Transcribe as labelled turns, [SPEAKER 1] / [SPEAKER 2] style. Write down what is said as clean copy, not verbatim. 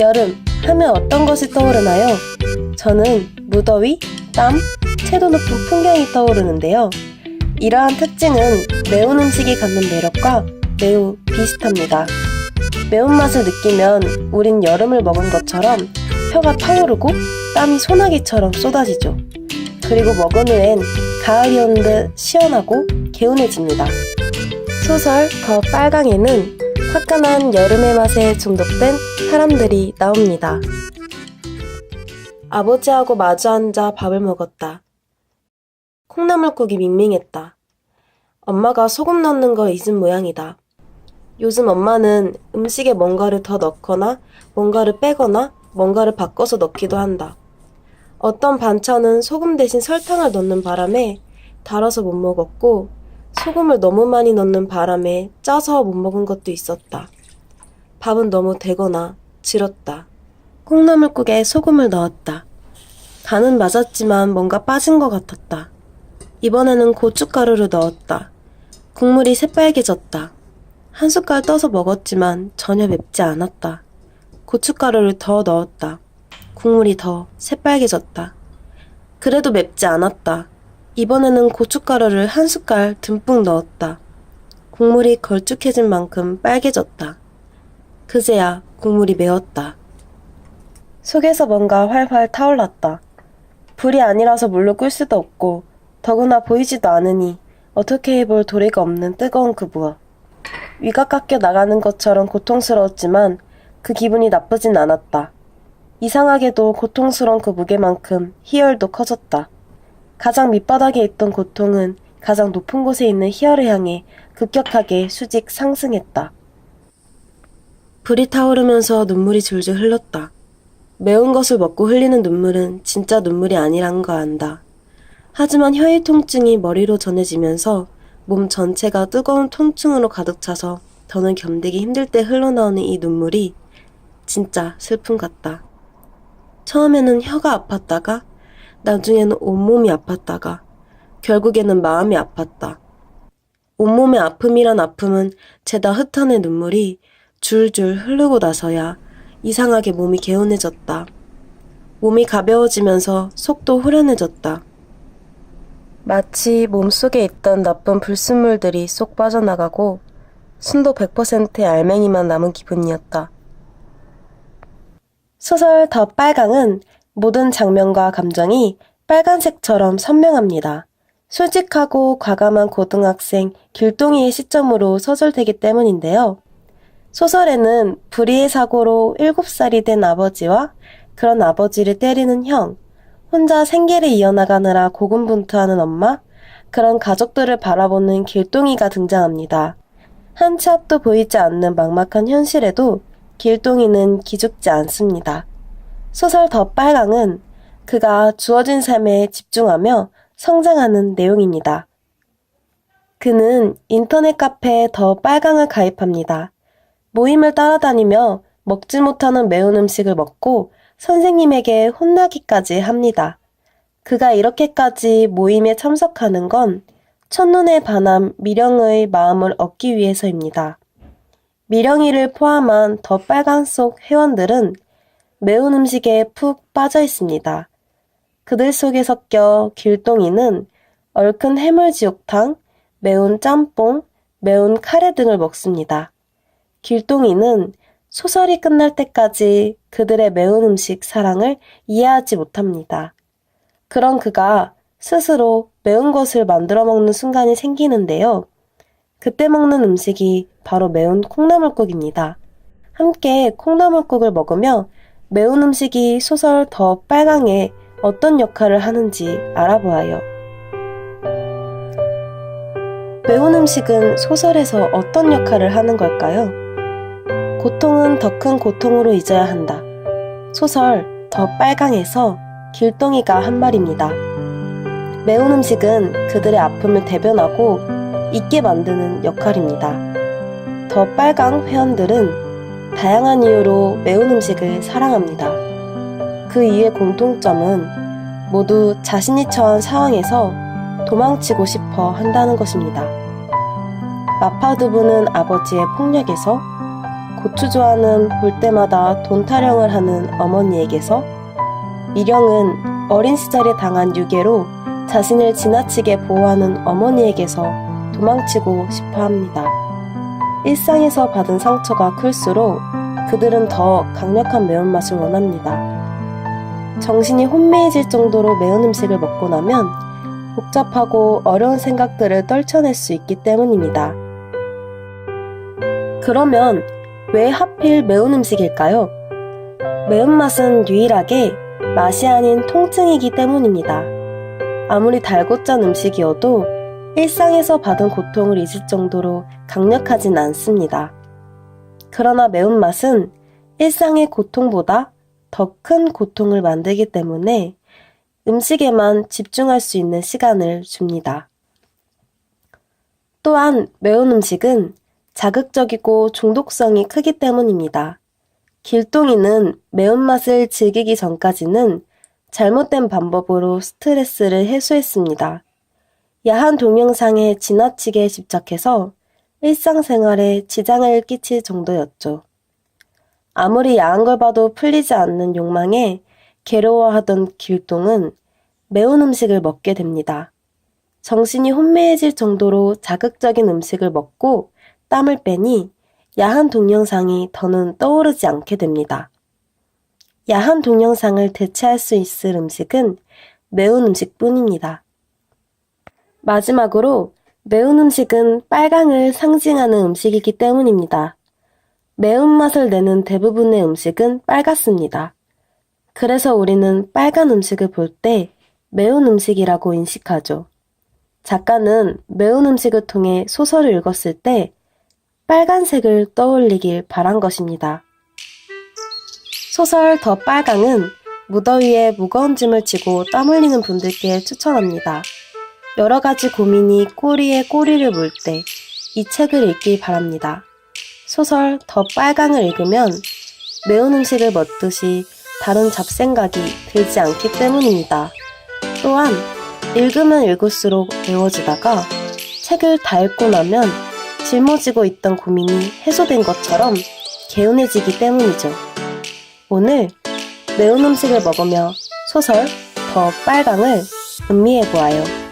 [SPEAKER 1] 여름 하면 어떤 것이 떠오르나요? 저는 무더위, 땀, 채도 높은 풍경이 떠오르는데요. 이러한 특징은 매운 음식이 갖는 매력과 매우 비슷합니다. 매운맛을 느끼면 우린 여름을 먹은 것처럼 혀가 타오르고 땀이 소나기처럼 쏟아지죠. 그리고 먹은 후엔 가을이 오는 듯 시원하고 개운해집니다. 소설 더 빨강에는 화끈한 여름의 맛에 중독된 사람들이 나옵니다. 아버지하고 마주 앉아 밥을 먹었다. 콩나물국이 밍밍했다. 엄마가 소금 넣는 걸 잊은 모양이다. 요즘 엄마는 음식에 뭔가를 더 넣거나 뭔가를 빼거나 뭔가를 바꿔서 넣기도 한다. 어떤 반찬은 소금 대신 설탕을 넣는 바람에 달아서 못 먹었고 소금을 너무 많이 넣는 바람에 짜서 못 먹은 것도 있었다. 밥은 너무 되거나 질었다. 콩나물국에 소금을 넣었다. 간은 맞았지만 뭔가 빠진 것 같았다. 이번에는 고춧가루를 넣었다. 국물이 새빨개졌다. 한 숟갈 떠서 먹었지만 전혀 맵지 않았다. 고춧가루를 더 넣었다. 국물이 더 새빨개졌다. 그래도 맵지 않았다. 이번에는 고춧가루를 한 숟갈 듬뿍 넣었다. 국물이 걸쭉해진 만큼 빨개졌다. 그제야 국물이 매웠다. 속에서 뭔가 활활 타올랐다. 불이 아니라서 물로 끓일 수도 없고 더구나 보이지도 않으니 어떻게 해볼 도리가 없는 뜨거운 그 무엇. 위가 깎여 나가는 것처럼 고통스러웠지만 그 기분이 나쁘진 않았다. 이상하게도 고통스러운 그 무게만큼 희열도 커졌다. 가장 밑바닥에 있던 고통은 가장 높은 곳에 있는 희열을 향해 급격하게 수직 상승했다. 불이 타오르면서 눈물이 줄줄 흘렀다. 매운 것을 먹고 흘리는 눈물은 진짜 눈물이 아니란 거 안다. 하지만 혀의 통증이 머리로 전해지면서 몸 전체가 뜨거운 통증으로 가득 차서 더는 견디기 힘들 때 흘러나오는 이 눈물이 진짜 슬픔 같다. 처음에는 혀가 아팠다가 나중에는 온몸이 아팠다가 결국에는 마음이 아팠다. 온몸의 아픔이란 아픔은 죄다 흩어낸 눈물이 줄줄 흐르고 나서야 이상하게 몸이 개운해졌다. 몸이 가벼워지면서 속도 후련해졌다. 마치 몸속에 있던 나쁜 불순물들이 쏙 빠져나가고 순도 100%의 알맹이만 남은 기분이었다. 소설 더 빨강은 모든 장면과 감정이 빨간색처럼 선명합니다. 솔직하고 과감한 고등학생 길동이의 시점으로 서술되기 때문인데요. 소설에는 불의의 사고로 7살이 된 아버지와 그런 아버지를 때리는 형, 혼자 생계를 이어나가느라 고군분투하는 엄마, 그런 가족들을 바라보는 길동이가 등장합니다. 한 치 앞도 보이지 않는 막막한 현실에도 길동이는 기죽지 않습니다. 소설 더 빨강은 그가 주어진 삶에 집중하며 성장하는 내용입니다. 그는 인터넷 카페 더 빨강을 가입합니다. 모임을 따라다니며 먹지 못하는 매운 음식을 먹고 선생님에게 혼나기까지 합니다. 그가 이렇게까지 모임에 참석하는 건 첫눈에 반한 미령의 마음을 얻기 위해서입니다. 미령이를 포함한 더 빨강 속 회원들은 매운 음식에 푹 빠져 있습니다. 그들 속에 섞여 길동이는 얼큰 해물지옥탕, 매운 짬뽕, 매운 카레 등을 먹습니다. 길동이는 소설이 끝날 때까지 그들의 매운 음식 사랑을 이해하지 못합니다. 그런 그가 스스로 매운 것을 만들어 먹는 순간이 생기는데요. 그때 먹는 음식이 바로 매운 콩나물국입니다. 함께 콩나물국을 먹으며 매운 음식이 소설 더 빨강에 어떤 역할을 하는지 알아보아요. 매운 음식은 소설에서 어떤 역할을 하는 걸까요? 고통은 더 큰 고통으로 잊어야 한다. 소설 더 빨강에서 길동이가 한 말입니다. 매운 음식은 그들의 아픔을 대변하고 잊게 만드는 역할입니다. 더 빨강 회원들은 다양한 이유로 매운 음식을 사랑합니다. 그 이유의 공통점은 모두 자신이 처한 상황에서 도망치고 싶어 한다는 것입니다. 마파두부는 아버지의 폭력에서, 고추 좋아하는 볼 때마다 돈 타령을 하는 어머니에게서 미령은 어린 시절에 당한 유괴로 자신을 지나치게 보호하는 어머니에게서 도망치고 싶어 합니다. 일상에서 받은 상처가 클수록 그들은 더 강력한 매운맛을 원합니다. 정신이 혼미해질 정도로 매운 음식을 먹고 나면 복잡하고 어려운 생각들을 떨쳐낼 수 있기 때문입니다. 그러면 왜 하필 매운 음식일까요? 매운맛은 유일하게 맛이 아닌 통증이기 때문입니다. 아무리 달고 짠 음식이어도 일상에서 받은 고통을 잊을 정도로 강력하진 않습니다. 그러나 매운맛은 일상의 고통보다 더 큰 고통을 만들기 때문에 음식에만 집중할 수 있는 시간을 줍니다. 또한 매운 음식은 자극적이고 중독성이 크기 때문입니다. 길동이는 매운맛을 즐기기 전까지는 잘못된 방법으로 스트레스를 해소했습니다. 야한 동영상에 지나치게 집착해서 일상생활에 지장을 끼칠 정도였죠. 아무리 야한 걸 봐도 풀리지 않는 욕망에 괴로워하던 길동은 매운 음식을 먹게 됩니다. 정신이 혼미해질 정도로 자극적인 음식을 먹고 땀을 빼니 야한 동영상이 더는 떠오르지 않게 됩니다. 야한 동영상을 대체할 수 있을 음식은 매운 음식뿐입니다. 마지막으로 매운 음식은 빨강을 상징하는 음식이기 때문입니다. 매운맛을 내는 대부분의 음식은 빨갛습니다. 그래서 우리는 빨간 음식을 볼 때 매운 음식이라고 인식하죠. 작가는 매운 음식을 통해 소설을 읽었을 때 빨간색을 떠올리길 바란 것입니다. 소설 더 빨강은 무더위에 무거운 짐을 지고 땀 흘리는 분들께 추천합니다. 여러 가지 고민이 꼬리에 꼬리를 물 때 이 책을 읽길 바랍니다. 소설 더 빨강을 읽으면 매운 음식을 먹듯이 다른 잡생각이 들지 않기 때문입니다. 또한 읽으면 읽을수록 매워지다가 책을 다 읽고 나면 짊어지고 있던 고민이 해소된 것처럼 개운해지기 때문이죠. 오늘 매운 음식을 먹으며 소설 더 빨강을 음미해보아요.